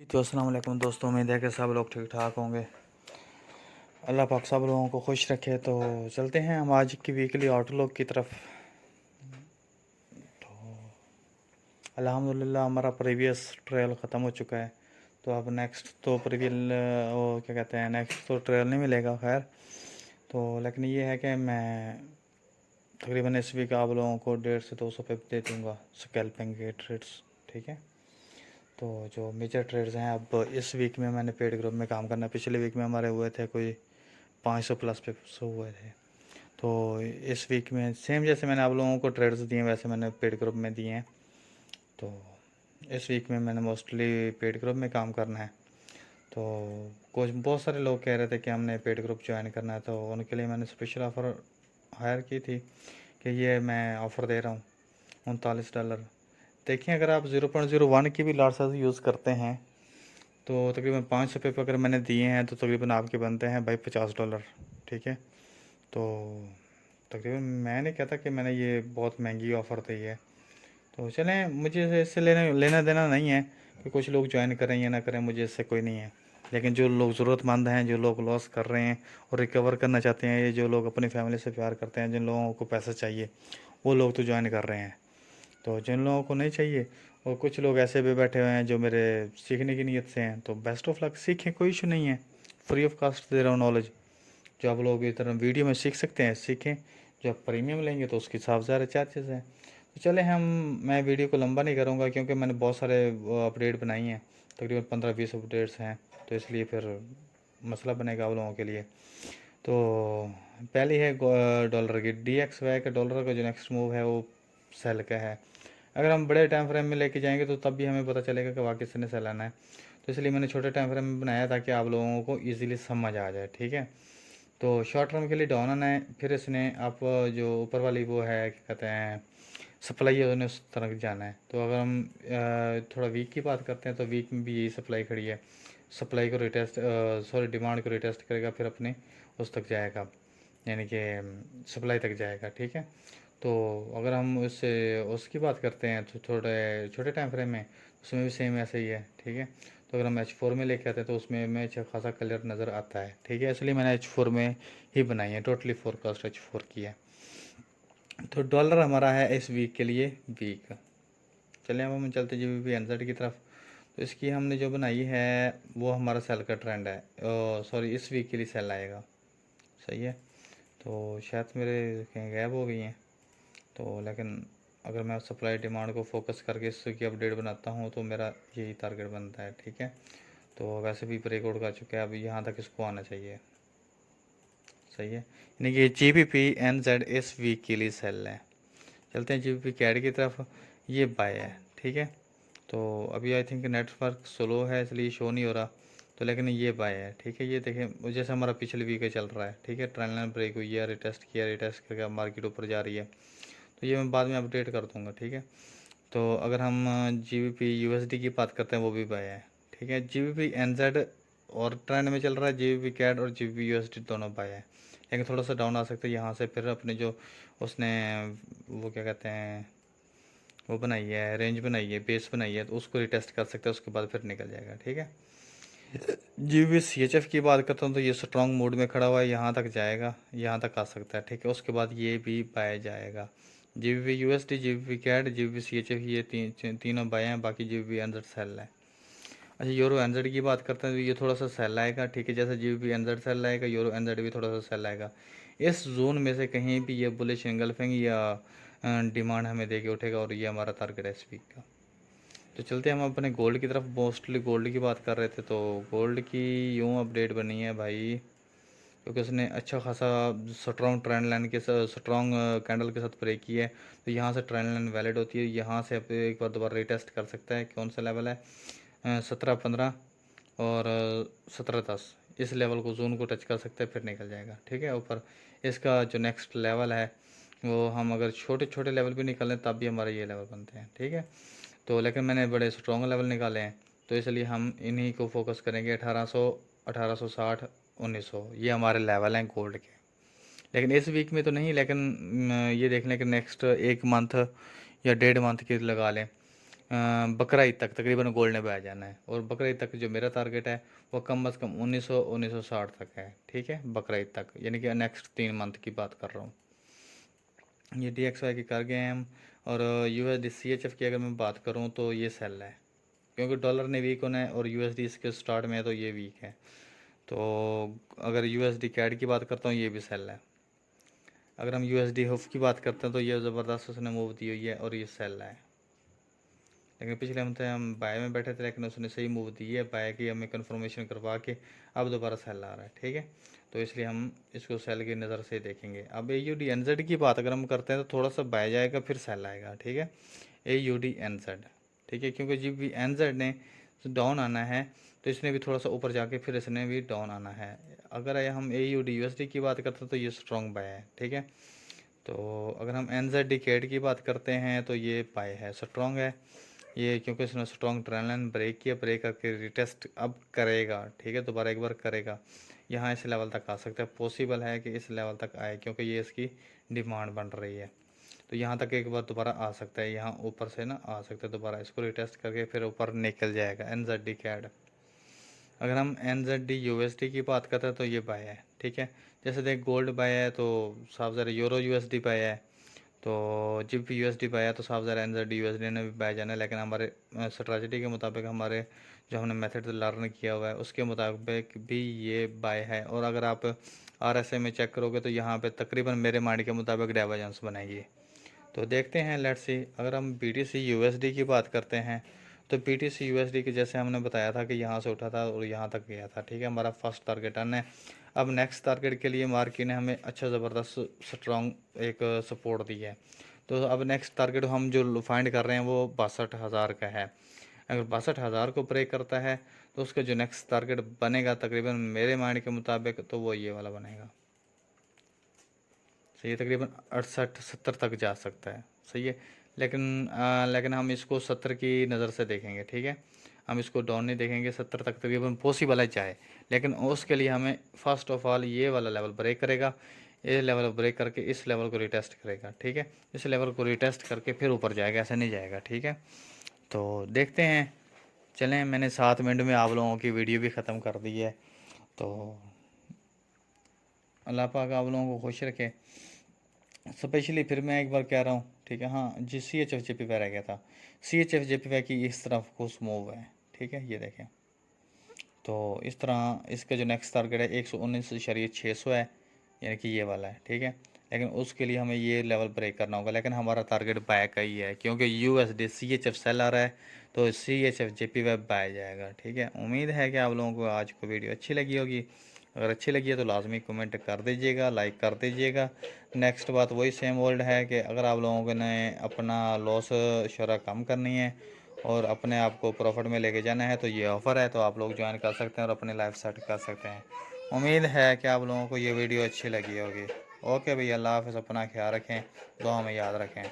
तो अस्सलाम वालेकुम दोस्तों, उम्मीद है कि सब लोग ठीक ठाक होंगे। अल्लाह पाक सब लोगों को खुश रखे। तो चलते हैं हम आज की वीकली आउटलुक की तरफ। तो अल्हम्दुलिल्लाह हमारा प्रीवियस ट्रायल ख़त्म हो चुका है। तो अब नेक्स्ट तो प्रीवियल वो क्या कहते हैं, नेक्स्ट तो ट्रायल नहीं मिलेगा खैर। तो लेकिन ये है कि मैं तकरीबन इस वीक आप लोगों को 150 से 200 पे दे दूँगा स्कैल्पिंग के ट्रेड्स, ठीक है। तो जो मेजर ट्रेड्स हैं, अब इस वीक में मैंने पेड ग्रुप में काम करना। पिछले वीक में हमारे हुए थे कोई 500 प्लस पे हुए थे। तो इस वीक में सेम जैसे मैंने आप लोगों को ट्रेड्स दिए वैसे मैंने पेड ग्रुप में दिए हैं। तो इस वीक में मैंने मोस्टली पेड ग्रुप में काम करना है। तो कुछ बहुत सारे लोग कह रहे थे कि हमने पेड ग्रुप ज्वाइन करना है, तो उनके लिए मैंने स्पेशल ऑफ़र हायर की थी कि ये मैं ऑफ़र दे रहा हूँ $39। देखिए, अगर आप 0.01 की भी लाट साइज यूज़ करते हैं तो तकरीबन 500 पे अगर मैंने दिए हैं तो तकरीबन आपके बनते हैं भाई $50, ठीक है। तो तकरीबन मैं नहीं कहता कि मैंने ये बहुत महंगी ऑफ़र दी है। तो चलें, मुझे इससे लेना देना नहीं है कि कुछ लोग ज्वाइन करें या ना करें, मुझे इससे कोई नहीं है। लेकिन जो लोग ज़रूरतमंद हैं, जो लोग लॉस कर रहे हैं और रिकवर करना चाहते हैं, ये जो लोग अपनी फैमिली से प्यार करते हैं, जिन लोगों को पैसा चाहिए, वो लोग तो ज्वाइन कर रहे हैं। तो जिन लोगों को नहीं चाहिए और कुछ लोग ऐसे भी बैठे हुए हैं जो मेरे सीखने की नीयत से हैं, तो बेस्ट ऑफ लक, सीखें, कोई इशू नहीं है। फ्री ऑफ कास्ट दे रहा हूँ नॉलेज। जो आप लोग इस तरह वीडियो में सीख सकते हैं सीखें। जो आप प्रीमियम लेंगे तो उसके हिसाब से ज़्यादा चार्जेस हैं। तो चले मैं वीडियो को लंबा नहीं करूँगा क्योंकि मैंने बहुत सारे अपडेट बनाई हैं, तकरीबन 15-20 अपडेट्स हैं। तो इसलिए फिर मसला बनेगा आप लोगों के लिए। तो पहली है डॉलर की DXY का। डॉलर का जो नेक्स्ट मूव है वो सेल का है। अगर हम बड़े टाइम फ्रेम में लेके जाएंगे तो तब भी हमें पता चलेगा कि वाकई से ने सेल आना है। तो इसलिए मैंने छोटे टाइम फ्रेम में बनाया ताकि आप लोगों को ईजिली समझ आ जाए, ठीक है। तो शॉर्ट टर्म के लिए डाउन आना है, फिर इसने आप जो ऊपर वाली वो है क्या कहते हैं सप्लाई है, उन्हें उस तरफ जाना है। तो अगर हम थोड़ा वीक की बात करते हैं तो वीक में भी यही सप्लाई खड़ी है। सप्लाई को रिटेस्ट सॉरी डिमांड को रिटेस्ट करेगा, फिर अपने उस तक जाएगा, यानी कि सप्लाई तक जाएगा, ठीक है। तो अगर हम उससे उसकी बात करते हैं तो थोड़े छोटे टाइम फ्रेम में उसमें भी सेम ऐसे ही है, ठीक है। तो अगर हम H4 में लेके आते हैं तो उसमें हमें अच्छा खासा कलर नज़र आता है, ठीक है। इसलिए मैंने H4 में ही बनाई है, टोटली फोरकास्ट H4 की है। तो डॉलर हमारा है इस वीक के लिए वीक। चलिए अब हम चलते GBP NZ की तरफ। तो इसकी हमने जो बनाई है वो हमारा सेल का ट्रेंड है, सॉरी इस वीक के लिए सेल आएगा, सही है। तो शायद मेरे कहीं गैप हो गई हैं। तो लेकिन अगर मैं सप्लाई डिमांड को फोकस करके इसकी अपडेट बनाता हूँ तो मेरा यही टारगेट बनता है, ठीक है। तो वैसे भी ब्रेकआउट कर चुका है, अब यहाँ तक इसको आना चाहिए, सही है। यानी कि GBP NZ इस वीक के लिए सेल है। चलते हैं GBP CAD की तरफ। ये बाय है, ठीक है। तो अभी आई थिंक नेटवर्क स्लो है इसलिए शो नहीं हो रहा। तो लेकिन ये बाय है, ठीक है। ये देखें जैसे हमारा पिछले वीक चल रहा है, ठीक है। ट्रेंड लाइन ब्रेक हुई है, रिटेस्ट किया, रिटेस्ट करके मार्केट ऊपर जा रही है। तो ये मैं बाद में अपडेट कर दूँगा, ठीक है। तो अगर हम GBP USD की बात करते हैं वो भी बाय है, ठीक है। GBP NZ और ट्रेंड में चल रहा है, GBP CAD और GBP USD दोनों बाय है। लेकिन थोड़ा सा डाउन आ सकता है यहाँ से, फिर अपने जो उसने वो क्या कहते हैं वो बनाई है, रेंज बनाई है, बेस बनाई है, तो उसको रिटेस्ट कर सकते हैं, उसके बाद फिर निकल जाएगा, ठीक है। GBP CHF की बात करता हूँ तो ये स्ट्रॉन्ग मोड में खड़ा हुआ है, यहाँ तक जाएगा, यहाँ तक आ सकता है, ठीक है। उसके बाद ये भी बाय जाएगा। GBP USD, GBP CAD, GBP CHF ये तीनों बाय हैं, बाकी GBP NZ सेल है। अच्छा, यूरो NZ की बात करते हैं तो ये थोड़ा सा सेल आएगा, ठीक है। जैसे GBP NZ सेल आएगा, यूरो NZ भी थोड़ा सा सेल आएगा। इस जोन में से कहीं भी ये बुलिश एंगल्फिंग या डिमांड हमें देके उठेगा और ये हमारा टारगेट है इस वीक का। तो चलते हैं हम अपने गोल्ड की तरफ। मोस्टली गोल्ड की बात कर रहे थे, तो गोल्ड की यूँ अपडेट बनी है भाई, क्योंकि उसने अच्छा खासा स्ट्रॉन्ग ट्रेंड लाइन के साथ, स्ट्रॉन्ग कैंडल के साथ ब्रेक किया है। तो यहाँ से ट्रेंड लाइन वैलिड होती है, यहाँ से अब एक बार दोबारा रिटेस्ट कर सकता है। कौन सा लेवल है, 17-15 और 17-10, इस लेवल को जोन को टच कर सकते हैं, फिर निकल जाएगा, ठीक है ऊपर। इसका जो नेक्स्ट लेवल है वो हम अगर छोटे छोटे लेवल भी निकालें तब भी हमारे ये लेवल बनते हैं, ठीक है। तो लेकिन मैंने बड़े स्ट्रॉन्ग लेवल निकाले हैं, तो इसलिए हम इन्हीं को फोकस करेंगे। 1800, 1860, 1900 ये हमारे लेवल हैं गोल्ड के। लेकिन इस वीक में तो नहीं, लेकिन ये देख लें कि नेक्स्ट एक मंथ या 1.5 मंथ की लगा लें। बकरा ईद तक तकरीबन गोल्ड पे आ जाना है। और बकरा ईद तक जो मेरा टारगेट है वो कम से कम 1960 तक है, ठीक है, बकरा ईद तक, यानी कि नेक्स्ट 3 मंथ की बात कर रहा हूँ। ये DXY की कर गए हैं हम। और USD CHF की अगर मैं बात करूँ तो ये सेल है, क्योंकि डॉलर ने वीक होना है और USD इसके स्टार्ट में है तो ये वीक है। तो अगर USD कैड की बात करता हूँ ये भी सेल है। अगर हम USD हुफ की बात करते हैं तो ये ज़बरदस्त उसने मूव दी हुई है और ये सेल है। लेकिन पिछले हफ्ते हम बाय में बैठे थे, लेकिन उसने सही मूव दी है बाय की, हमें कंफर्मेशन करवा के अब दोबारा सेल आ रहा है, ठीक है। तो इसलिए हम इसको सेल की नज़र से देखेंगे। अब AUD NZ की बात अगर हम करते हैं तो थोड़ा सा बाय जाएगा फिर सेल आएगा, ठीक है, AUD NZ, ठीक है, क्योंकि जब भी NZ ने डाउन आना है तो इसने भी थोड़ा सा ऊपर जाके फिर इसने भी डाउन आना है। अगर हम AUD USD की बात करते हैं तो ये स्ट्रॉन्ग बाय है, ठीक है। तो अगर हम NZD कैड की बात करते हैं तो ये बाय है, स्ट्रॉन्ग है ये, क्योंकि इसने स्ट्रॉन्ग ट्रेंड लाइन ब्रेक किया, ब्रेक करके रिटेस्ट अब करेगा, ठीक है, दोबारा एक बार करेगा, यहाँ इस लेवल तक आ सकता है, पॉसिबल है कि इस लेवल तक आए क्योंकि ये इसकी डिमांड बन रही है। तो यहाँ तक एक बार दोबारा आ सकता है, यहाँ ऊपर से ना आ सकता है दोबारा, इसको रिटेस्ट करके फिर ऊपर निकल जाएगा NZD कैड। अगर हम NZD USD की बात करते हैं तो ये बाय है, ठीक है। जैसे देख गोल्ड बाय है तो साफ ज़रा यूरो USD बाय है, तो जब भी USD बाय है तो साफ ज़रा NZD USD ने भी बाय जाना है। लेकिन हमारे स्ट्रेटजी के मुताबिक, हमारे जो हमने मेथड लर्न किया हुआ है उसके मुताबिक भी ये बाय है। और अगर आप RSI में चेक करोगे तो यहाँ पे तकरीबन मेरे माइंड के मुताबिक डाइवर्जेंस बनाएगी। तो देखते हैं, लेट्स सी। अगर हम BTC USD की बात करते हैं तो BTC USD की जैसे हमने बताया था कि यहाँ से उठा था और यहाँ तक गया था, ठीक है, हमारा फर्स्ट टारगेट टर्न है। अब नेक्स्ट टारगेट के लिए मार्केट ने हमें अच्छा ज़बरदस्त स्ट्रॉन्ग एक सपोर्ट दी है। तो अब नेक्स्ट टारगेट हम जो फाइंड कर रहे हैं वो 62,000 का है। अगर 62,000 को ब्रेक करता है तो उसका जो नेक्स्ट टारगेट बनेगा तकरीबन मेरे माइंड के मुताबिक तो वो ये वाला बनेगा, सही है, तकरीबन 68-70 तक जा सकता है, सही है। लेकिन हम इसको 70 की नज़र से देखेंगे, ठीक है, हम इसको डाउन नहीं देखेंगे, 70 तक तकरीबन पॉसिबल है चाहे। लेकिन उसके लिए हमें फ़र्स्ट ऑफ ऑल ये वाला लेवल ब्रेक करेगा, ये लेवल ब्रेक करके इस लेवल को रिटेस्ट करेगा, ठीक है, इस लेवल को रिटेस्ट करके फिर ऊपर जाएगा, ऐसे नहीं जाएगा, ठीक है। तो देखते हैं, चलें, मैंने 7 मिनट में आप लोगों की वीडियो भी ख़त्म कर दी है। तो अल्लाह पाक आप लोगों को खुश रखे। स्पेशली फिर मैं एक बार कह रहा हूँ, ठीक है, हाँ जी, CHF JPY रह गया था, CHF JPY की इस तरफ कुछ मूव है, ठीक है, ये देखें। तो इस तरह इसका जो नेक्स्ट टारगेट है 119.600 है, यानी कि ये वाला है, ठीक है। लेकिन उसके लिए हमें ये लेवल ब्रेक करना होगा, लेकिन हमारा टारगेट बाय का ही है, क्योंकि USD CHF सेल आ रहा है तो CHF JPY बाय जाएगा, ठीक है। उम्मीद है कि आप लोगों को आज को वीडियो अच्छी लगी होगी। अगर अच्छी लगी है तो लाजमी कमेंट कर दीजिएगा, लाइक कर दीजिएगा। नेक्स्ट बात वही सेम ओल्ड है कि अगर आप लोगों ने अपना लॉस शरह कम करनी है और अपने आप को प्रॉफिट में लेके जाना है तो ये ऑफ़र है, तो आप लोग ज्वाइन कर सकते हैं और अपनी लाइफ सेट कर सकते हैं। उम्मीद है कि आप लोगों को ये वीडियो अच्छी लगी होगी। ओके भैया, अल्लाह हाफ़िज़, अपना ख्याल रखें, दुआ में याद रखें।